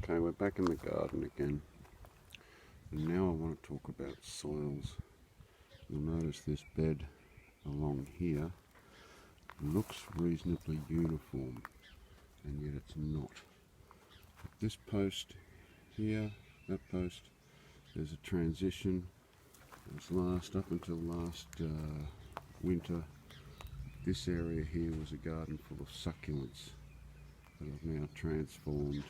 Okay, we're back in the garden again, and now I want to talk about soils. You'll notice this bed along here looks reasonably uniform, and yet it's not. This post here, that post, there's a transition. Up until last winter, this area here was a garden full of succulents that I've now transformed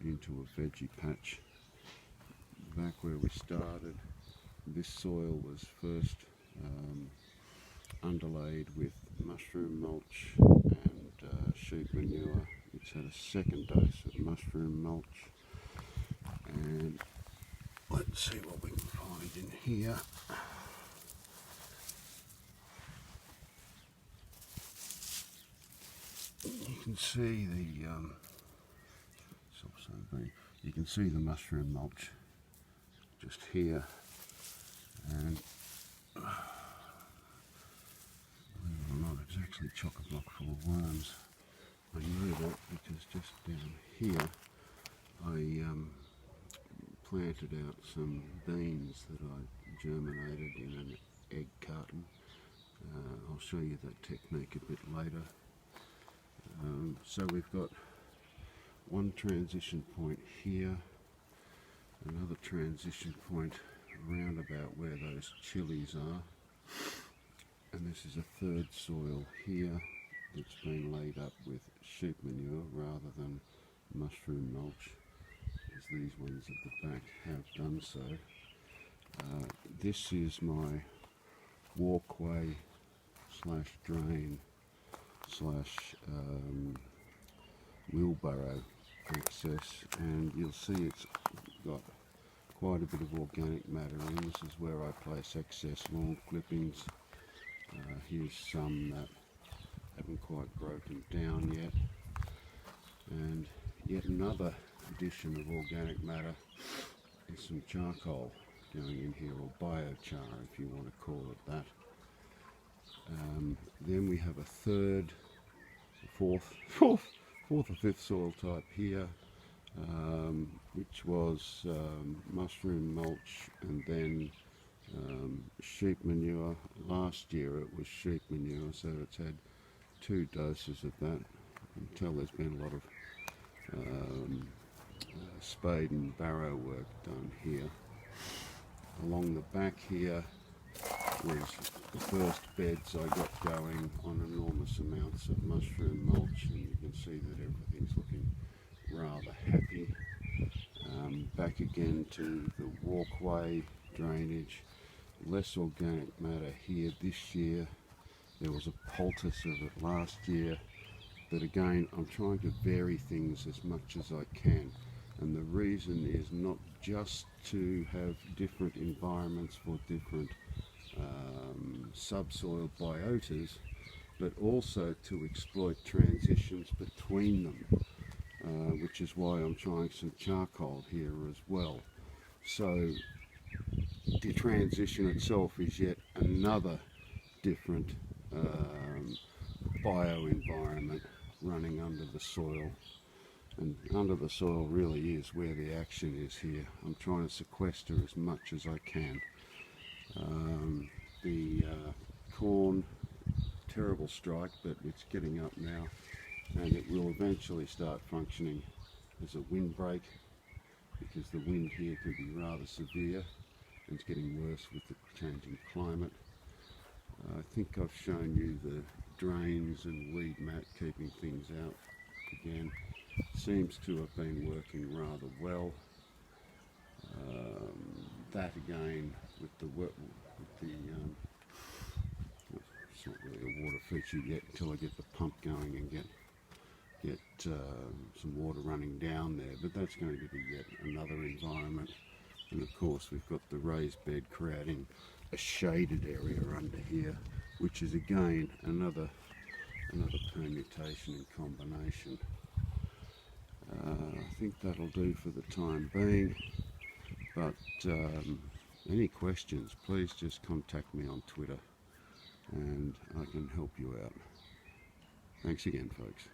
into a veggie patch. Back where we started, this soil was first underlaid with mushroom mulch and sheep manure. It's had a second dose of mushroom mulch, and let's see what we can find in here. You can see the mushroom mulch just here, and believe it or not, it's actually chock-a-block full of worms. I know that because just down here I planted out some beans that I germinated in an egg carton. I'll show you that technique a bit later. So we've got one transition point here, another transition point around about where those chilies are, and this is a third soil here that's been laid up with sheep manure rather than mushroom mulch, as these ones at the back have done so. This is my walkway slash drain slash wheelbarrow access, and you'll see it's got quite a bit of organic matter in. This is where I place excess lawn clippings. Here's some that haven't quite broken down yet, and yet another addition of organic matter is some charcoal going in here, or biochar if you want to call it that. Then we have a third, fourth or fifth soil type here, which was mushroom mulch and then sheep manure. Last year it was sheep manure, so it's had 2 doses of that. You can tell there's been a lot of spade and barrow work done here. Along the back here was the first beds I got going on enormous amounts of mushroom mulch, and you can see that everything's looking rather happy. Back again to the walkway drainage, less organic matter here this year. There was a poultice of it last year, but again I'm trying to vary things as much as I can, and the reason is not just to have different environments for different subsoil biotas, but also to exploit transitions between them, which is why I'm trying some charcoal here as well. So the transition itself is yet another different bio-environment running under the soil, and under the soil really is where the action is here. I'm trying to sequester as much as I can. The corn, terrible strike, but it's getting up now, and it will eventually start functioning as a windbreak, because the wind here can be rather severe, and it's getting worse with the changing climate. I think I've shown you the drains and weed mat keeping things out again. Seems to have been working rather well. That again with the it's not really a water feature yet until I get the pump going and get some water running down there, but that's going to be yet another environment. And of course we've got the raised bed creating a shaded area under here, which is again another permutation and combination. I think that'll do for the time being, but any questions, please just contact me on Twitter and I can help you out. Thanks again, folks.